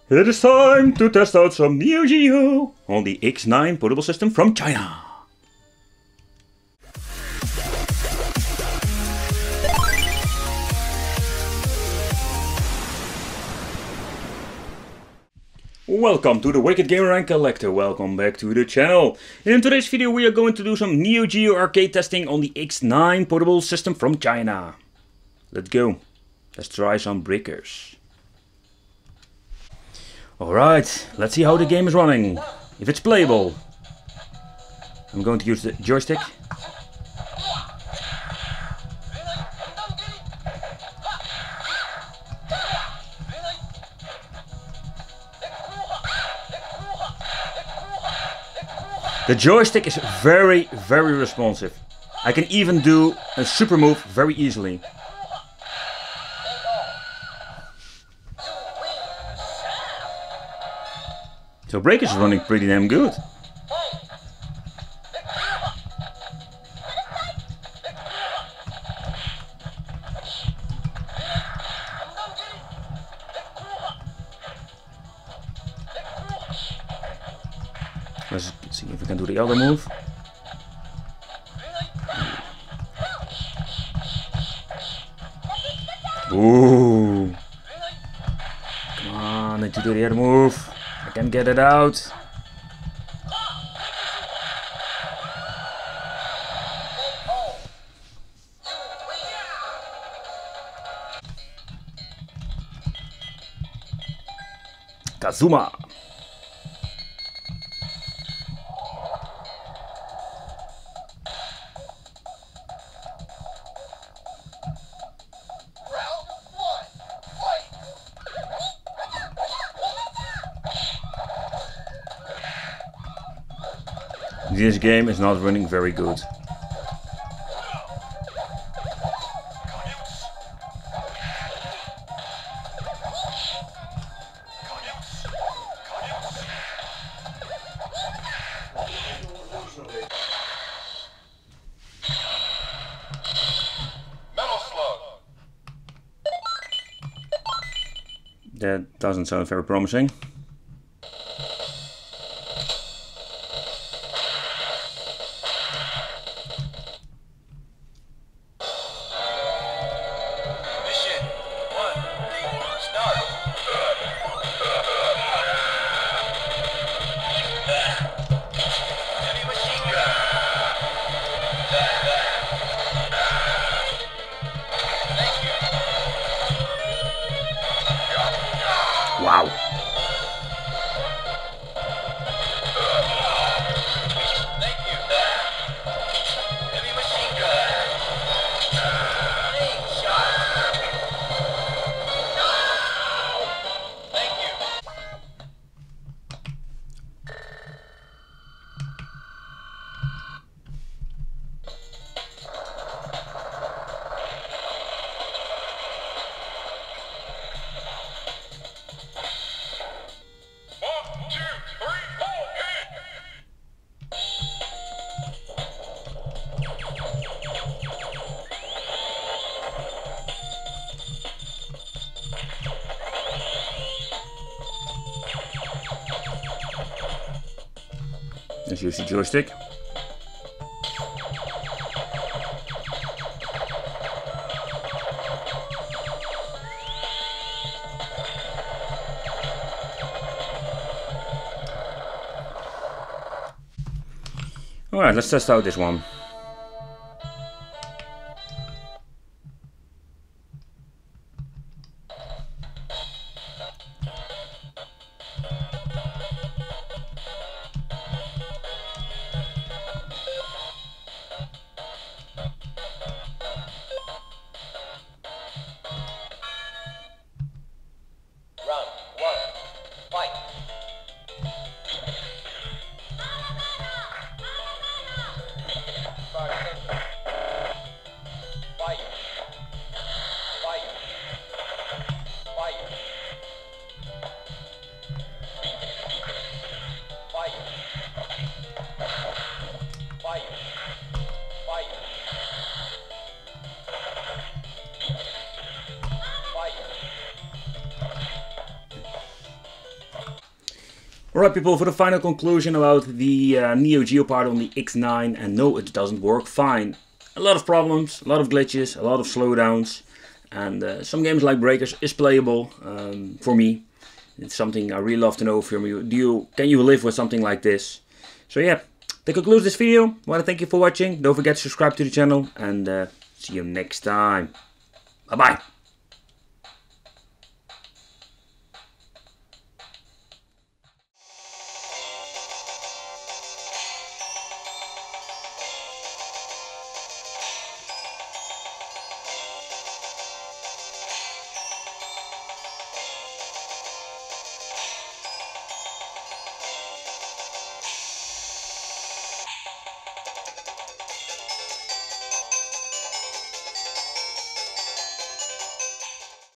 It is time to test out some Neo Geo on the X9 portable system from China. Welcome to the Wicked Gamer and Collector, welcome back to the channel. In today's video we are going to do some Neo Geo arcade testing on the X9 portable system from China. Let's go, let's try some breakers. Alright, let's see how the game is running, if it's playable. I'm going to use the joystick. The joystick is very responsive. I can even do a super move very easily. So breakers is running pretty damn good. Let's see if we can do the other move. Ooh. Come on, I need to do the other move. I can get it out. Kazuma. This game is not running very good. That doesn't sound very promising. Wow. Let's use the joystick. Alright, let's test out this one. Alright people, for the final conclusion about the Neo Geo part on the X9, and no, it doesn't work fine. A lot of problems, a lot of glitches, a lot of slowdowns, and some games like Breakers is playable for me. It's something I really love to know from you. Can you live with something like this? So yeah, that concludes this video. I want to thank you for watching. Don't forget to subscribe to the channel, and see you next time. Bye bye.